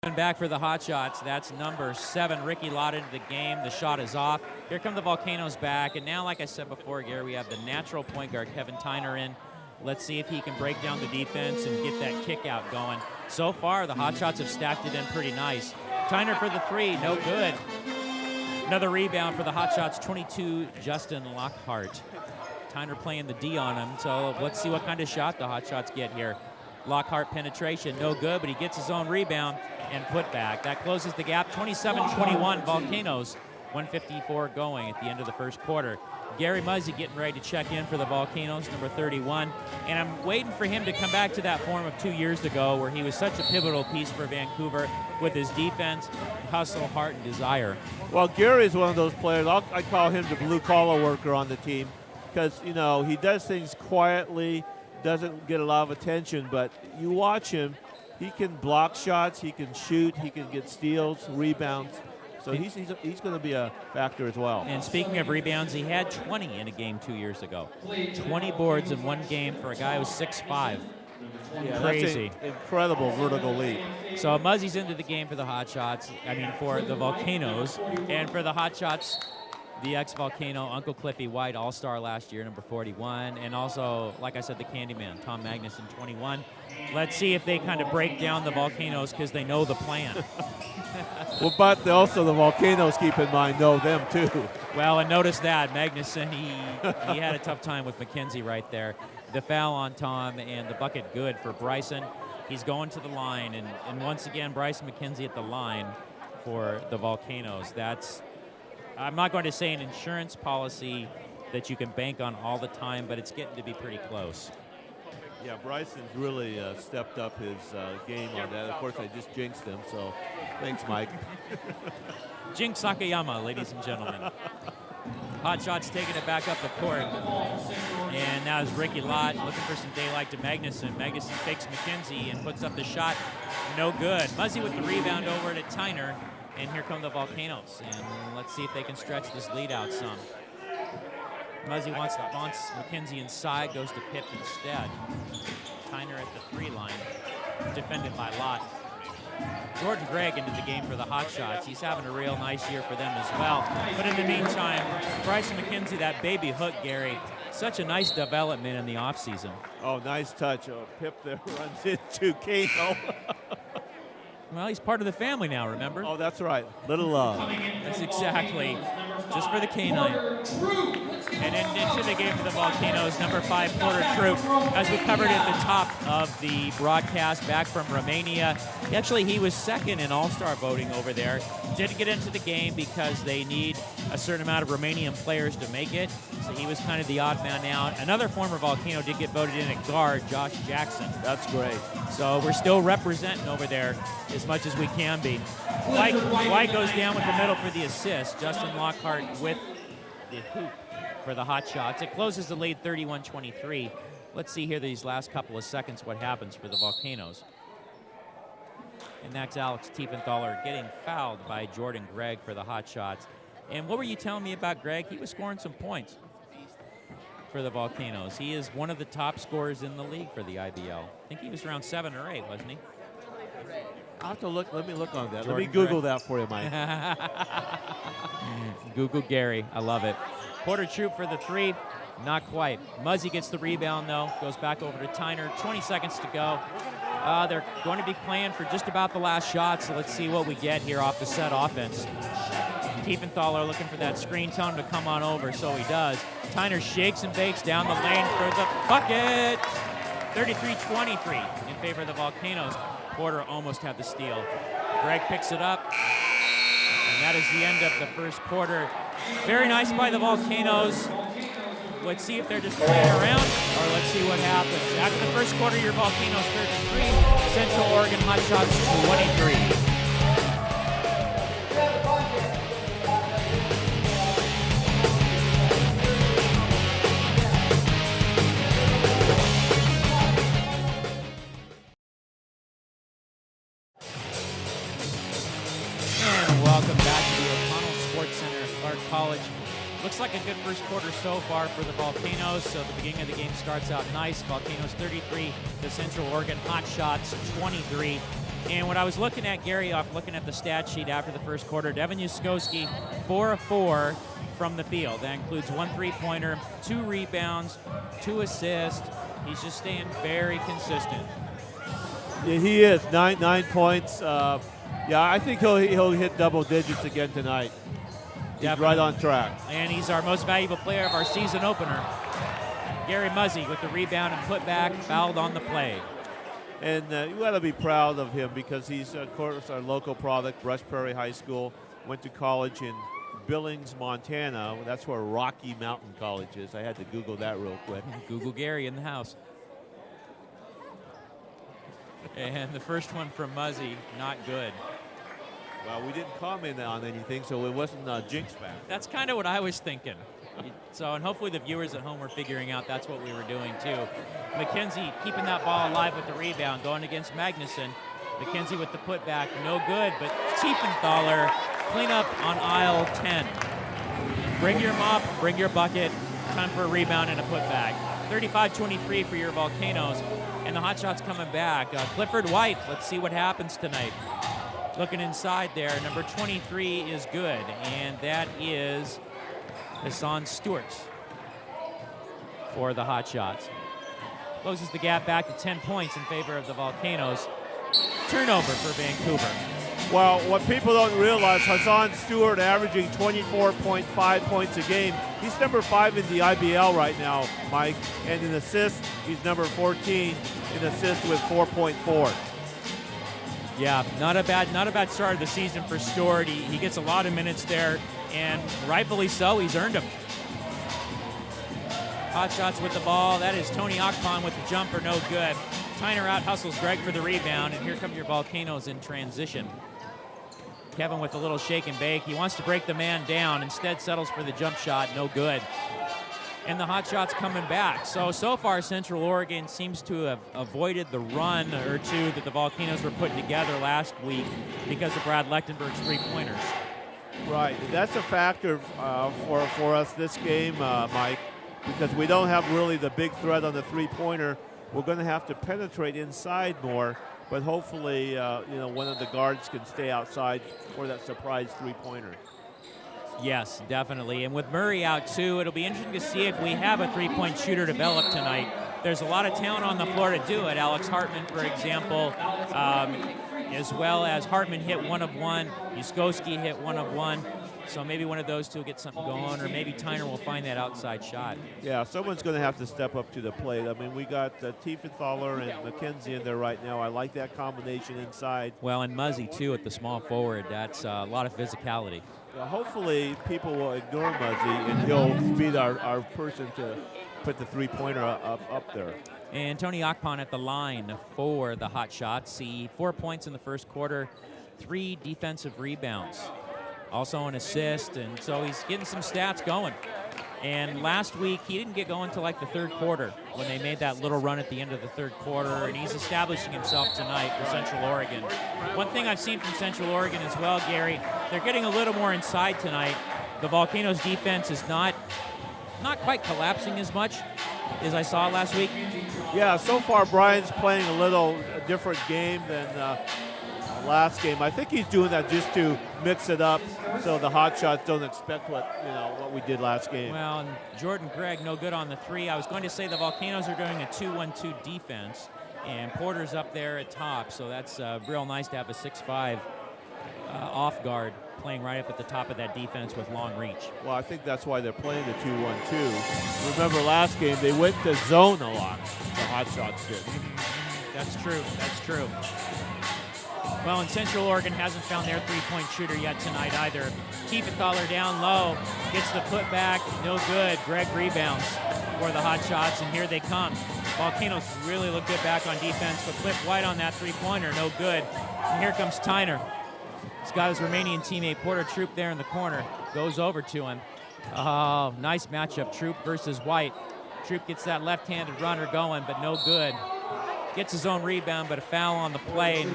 Back for the Hotshots. That's number 7, Ricky Lott into the game. The shot is off. Here come the Volcanoes back. And now, like I said before, Gary, we have the natural point guard, Kevin Tyner, in. Let's see if he can break down the defense and get that kick out going. So far, the Hotshots have stacked it in pretty nice. Tyner for the 3, no good. Another rebound for the Hotshots, 22, Justin Lockhart. Tyner playing the D on him, so let's see what kind of shot the Hotshots get here. Lockhart penetration, no good, but he gets his own rebound and put back. That closes the gap, 27-21 Volcanoes, 1:54 going at the end of the first quarter. Gary Muzzy getting ready to check in for the Volcanoes, number 31, and I'm waiting for him to come back to that form of 2 years ago where he was such a pivotal piece for Vancouver with his defense, hustle, heart, and desire. Well, Gary is one of those players, I call him the blue-collar worker on the team because, you know, he does things quietly, doesn't get a lot of attention, but you watch him, he can block shots, he can shoot, he can get steals, rebounds. So he's going to be a factor as well. And speaking of rebounds, he had 20 in a game 2 years ago. 20 boards in one game for a guy who was 6'5". Yeah, crazy. That's an incredible vertical leap. So Muzzy's into the game for the for the Volcanoes. And for the Hotshots, the ex-Volcano, Uncle Cliffy White, all-star last year, number 41. And also, like I said, the Candyman, Tom Magnuson, 21. Let's see if they kind of break down the Volcanoes because they know the plan. Well, but also the Volcanoes, keep in mind, know them too. Well, and notice that Magnuson, he had a tough time with McKenzie right there. The foul on Tom and the bucket good for Bryson. He's going to the line, and once again, Bryson McKenzie at the line for the Volcanoes. That's, I'm not going to say an insurance policy that you can bank on all the time, but it's getting to be pretty close. Yeah, Bryson's really stepped up his game on that. Of course, I just jinxed him, so thanks, Mike. Jinx Sakayama, ladies and gentlemen. Hotshots taking it back up the court. And now is Ricky Lott looking for some daylight to Magnuson. Magnuson fakes McKenzie and puts up the shot. No good. Muzzy with the rebound over to Tyner. And here come the Volcanoes. And let's see if they can stretch this lead out some. Muzzy wants McKenzie inside, goes to Pip instead. Tyner at the 3 line, defended by Lott. Jordan Gregg into the game for the Hotshots. He's having a real nice year for them as well. But in the meantime, Bryson McKenzie, that baby hook, Gary, such a nice development in the offseason. Oh, nice touch. Oh, Pip there runs into Kano. Well, he's part of the family now, remember? Oh, that's right. Little love. That's exactly. Just for the canine. And into the game for the Volcanoes, number 5, Porter Troop. As we covered at the top of the broadcast, back from Romania. Actually, he was second in All-Star voting over there. Didn't get into the game because they need a certain amount of Romanian players to make it. So he was kind of the odd man out. Another former Volcano did get voted in at guard, Josh Jackson. That's great. So we're still representing over there as much as we can be. White goes down with the middle for the assist. Justin Lockhart with the hoop for the Hotshots. It closes the lead 31-23. Let's see here these last couple of seconds what happens for the Volcanoes. And that's Alex Tiefenthaler getting fouled by Jordan Gregg for the Hotshots. And what were you telling me about Gregg? He was scoring some points for the Volcanoes. He is one of the top scorers in the league for the IBL. I think he was around 7 or 8, wasn't he? I'll have to look. Let me look on that. Jordan Let me Google that for you, Mike. Google Gary. I love it. Porter Troop for the 3. Not quite. Muzzy gets the rebound, though. Goes back over to Tyner. 20 seconds to go. They're going to be playing for just about the last shot, so let's see what we get here off the set offense. Tiefenthaler looking for that screen, telling him to come on over, so he does. Tyner shakes and bakes down the lane for the bucket. 33-23 in favor of the Volcanoes. Porter almost had the steal. Gregg picks it up, and that is the end of the first quarter. Very nice by the Volcanoes. Let's see if they're just playing around, or let's see what happens. After the first quarter, your Volcanoes 33, Central Oregon Hotshots 23. College. Looks like a good first quarter so far for the Volcanoes, so the beginning of the game starts out nice. Volcanoes 33, the Central Oregon Hotshots 23. And what I was looking at, Gary, looking at the stat sheet after the first quarter, Devin Yuskoski, 4 of 4 from the field. That includes 1 3-pointer, 2 rebounds, 2 assists. He's just staying very consistent. Yeah, he is. 9 points. I think he'll hit double digits again tonight. He's Definitely. right on track. And he's our most valuable player of our season opener. Gary Muzzy with the rebound and putback, fouled on the play. And you got to be proud of him because he's, of course, our local product, Brush Prairie High School. Went to college in Billings, Montana. That's where Rocky Mountain College is. I had to Google that real quick. Google Gary in the house. And the first one from Muzzy, not good. Well, we didn't comment on anything, so it wasn't a jinx back. That's kind of what I was thinking. So, and hopefully the viewers at home were figuring out that's what we were doing too. McKenzie keeping that ball alive with the rebound, going against Magnuson. McKenzie with the putback, no good, but Tiefenthaler clean up on aisle 10. Bring your mop, bring your bucket, time for a rebound and a putback. 35-23 for your Volcanoes, and the Hotshots coming back. Clifford White, let's see what happens tonight. Looking inside there, number 23 is good, and that is Hassan Stewart for the Hotshots. Closes the gap back to 10 points in favor of the Volcanoes. Turnover for Vancouver. Well, what people don't realize, Hassan Stewart averaging 24.5 points a game. He's number 5 in the IBL right now, Mike. And in assists, he's number 14 in assists with 4.4. Yeah, not a bad start of the season for Stewart. He gets a lot of minutes there, and rightfully so, he's earned them. Hotshots with the ball. That is Tony Akpon with the jumper, no good. Tyner out hustles Greg for the rebound, and here come your Volcanoes in transition. Kevin with a little shake and bake. He wants to break the man down, instead settles for the jump shot, no good. And the Hotshots coming back. So far, Central Oregon seems to have avoided the run or two that the Volcanoes were putting together last week because of Brad Lechtenberg's three-pointers. Right, that's a factor for us this game, Mike, because we don't have really the big threat on the three-pointer. We're going to have to penetrate inside more, but hopefully, one of the guards can stay outside for that surprise three-pointer. Yes, definitely. And with Murray out, too, it'll be interesting to see if we have a three-point shooter develop tonight. There's a lot of talent on the floor to do it. Alex Hartman, for example, as well as Hartman hit 1 of 1. Yuskoski hit 1 of 1. So maybe one of those two will get something going, or maybe Tyner will find that outside shot. Yeah, someone's going to have to step up to the plate. I mean, we got Tiefenthaler and McKenzie in there right now. I like that combination inside. Well, and Muzzy, too, at the small forward. That's a lot of physicality. Hopefully people will ignore Muzzy, and he'll be our person to put the three-pointer up there. And Tony Akpon at the line for the Hotshots. See 4 points in the first quarter, 3 defensive rebounds. Also an assist, and so he's getting some stats going. And last week, he didn't get going until like the third quarter when they made that little run at the end of the third quarter, and he's establishing himself tonight for Central Oregon. One thing I've seen from Central Oregon as well, Gary, they're getting a little more inside tonight. The Volcanoes' defense is not quite collapsing as much as I saw last week. Yeah, so far Brian's playing a different game than last game. I think he's doing that just to mix it up so the Hotshots don't expect what we did last game. Well, and Jordan Gregg no good on the 3. I was going to say the Volcanoes are doing a 2-1-2 defense, and Porter's up there at top, so that's real nice to have a 6'5" off guard playing right up at the top of that defense with long reach. Well, I think that's why they're playing the 2-1-2. Remember last game, they went to zone a lot, the Hotshots did. That's true. Well, and Central Oregon hasn't found their three-point shooter yet tonight either. Tiefenthaler down low, gets the putback, no good. Greg rebounds for the Hotshots, and here they come. Volcanoes really look good back on defense, but Cliff White on that three-pointer, no good. And here comes Tyner. He's got his Romanian teammate Porter Troop there in the corner. Goes over to him. Oh, nice matchup, Troop versus White. Troop gets that left-handed runner going, but no good. Gets his own rebound, but a foul on the play.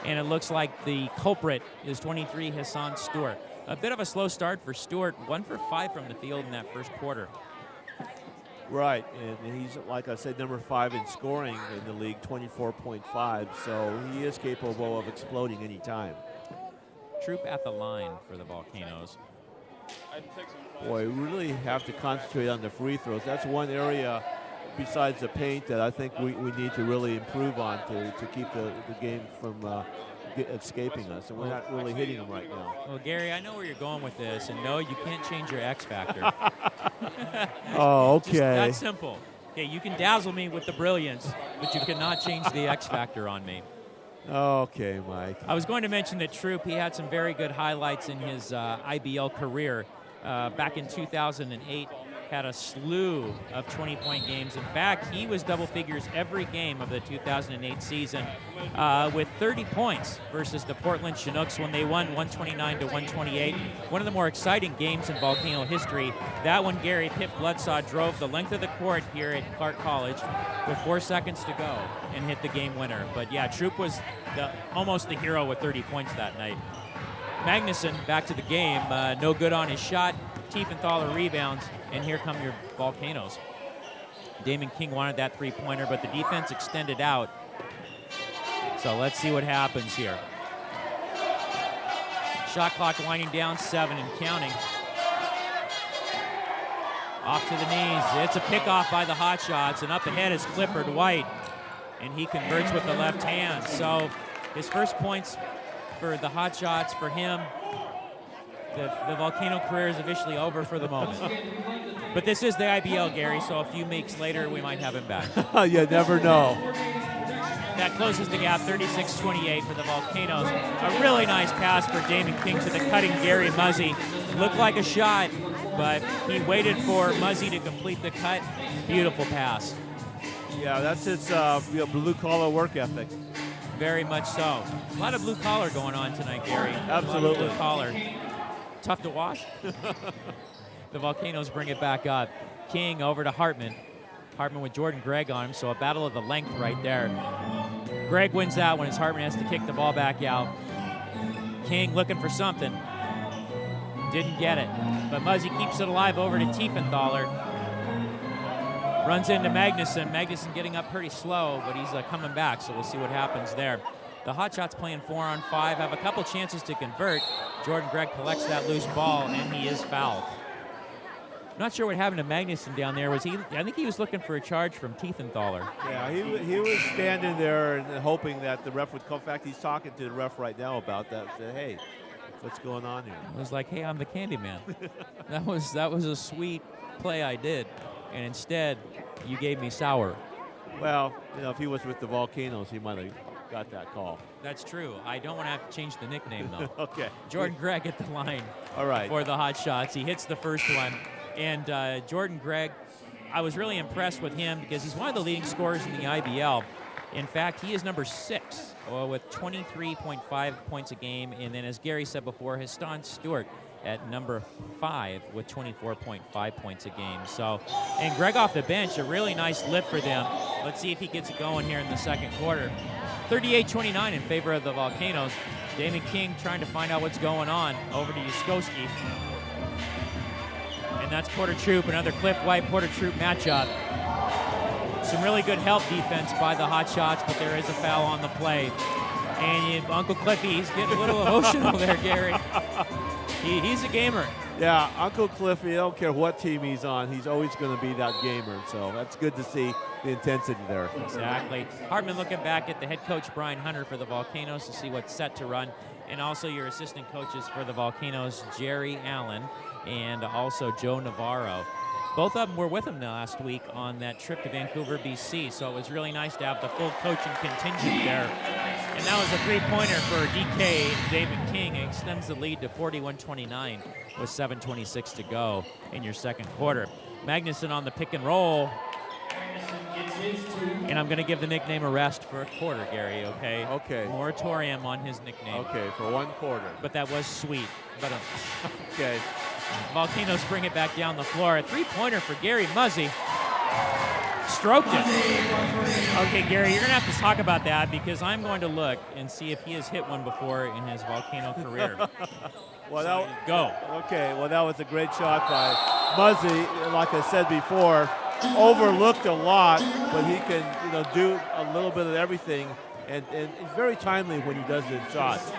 And it looks like the culprit is 23, Hassan Stewart. A bit of a slow start for Stewart, 1 for 5 from the field in that first quarter. Right, and he's, like I said, number 5 in scoring in the league, 24.5, so he is capable of exploding any time. Troop at the line for the Volcanoes. Boy, we really have to concentrate on the free throws. That's one area besides the paint that I think we need to really improve on to keep the game from escaping us, and we're not really hitting them right now. Well, Gary, I know where you're going with this, and no, you can't change your X factor. Oh, okay. Just that simple. Okay, you can dazzle me with the brilliance, but you cannot change the X factor on me. Okay, Mike. I was going to mention that Troop, he had some very good highlights in his IBL career. Back in 2008, had a slew of 20-point games. In fact, he was double figures every game of the 2008 season with 30 points versus the Portland Chinooks when they won 129-128. One of the more exciting games in Volcano history. That one, Gary Pip Bloodsaw drove the length of the court here at Clark College with 4 seconds to go and hit the game winner. But yeah, Troop was almost the hero with 30 points that night. Magnuson back to the game, no good on his shot. Tiefenthaler rebounds, and here come your Volcanoes. Damon King wanted that three-pointer, but the defense extended out. So let's see what happens here. Shot clock winding down, 7 and counting. Off to the knees. It's a pickoff by the Hotshots, and up ahead is Clifford White, and he converts with the left hand. So his first points for the Hotshots, for him, the Volcano career is officially over for the moment. But this is the IBL, Gary, so a few weeks later we might have him back. You never know. That closes the gap, 36-28 for the Volcanoes. A really nice pass for Damon King to the cutting Gary Muzzy. Looked like a shot, but he waited for Muzzy to complete the cut. Beautiful pass. Yeah, that's his blue-collar work ethic. Very much so. A lot of blue collar going on tonight, Gary. Absolutely. Blue collar. Tough to wash. The Volcanoes bring it back up. King over to Hartman. Hartman with Jordan Gregg on him, so a battle of the length right there. Gregg wins that one as Hartman has to kick the ball back out. King looking for something. Didn't get it. But Muzzy keeps it alive over to Tiefenthaler. Runs into Magnuson. Magnuson getting up pretty slow, but he's coming back, so we'll see what happens there. The Hotshots playing 4-on-5, have a couple chances to convert. Jordan Gregg collects that loose ball, and he is fouled. Not sure what happened to Magnuson down there. I think he was looking for a charge from Tiefenthaler. Yeah, he was standing there and hoping that the ref would come. In fact, he's talking to the ref right now about that. Said, hey, what's going on here? It was like, hey, I'm the Candyman. That was a sweet play I did, and instead, you gave me sour. Well, if he was with the Volcanoes, he might have got that call. That's true. I don't want to have to change the nickname, though. Okay. Jordan Gregg at the line. All right. For the Hotshots. He hits the first one. And Jordan Gregg, I was really impressed with him because he's one of the leading scorers in the IBL. In fact, he is number 6 with 23.5 points a game. And then, as Gary said before, Hassan Stewart at number 5 with 24.5 points a game. So, and Gregg off the bench, a really nice lift for them. Let's see if he gets it going here in the second quarter. 38-29 in favor of the Volcanoes. Damon King trying to find out what's going on over to Yuskoski. And that's Porter Troop, another Cliff White-Porter Troop matchup. Some really good help defense by the Hotshots, but there is a foul on the play. And Uncle Cliffy, he's getting a little emotional there, Gary. He's a gamer. Yeah, Uncle Cliffy, I don't care what team he's on, he's always going to be that gamer. So that's good to see the intensity there. Exactly. Hartman looking back at the head coach, Brian Hunter, for the Volcanoes to see what's set to run. And also your assistant coaches for the Volcanoes, Jerry Allen and also Joe Navarro. Both of them were with him last week on that trip to Vancouver, BC, so it was really nice to have the full coaching contingent there. And that was a three-pointer for DK Damon King. It extends the lead to 41-29 with 7:26 to go in your second quarter. Magnuson on the pick and roll. And I'm going to give the nickname a rest for a quarter, Gary, okay? Okay. Moratorium on his nickname. Okay, for 1 quarter. But that was sweet. But okay. Volcanoes bring it back down the floor. A three-pointer for Gary Muzzy. Stroked it. Okay, Gary, you're going to have to talk about that because I'm going to look and see if he has hit one before in his Volcano career. Well, go. Okay, well, that was a great shot by Muzzy. Like I said before, overlooked a lot, but he can, do a little bit of everything, and he's very timely when he does his shots.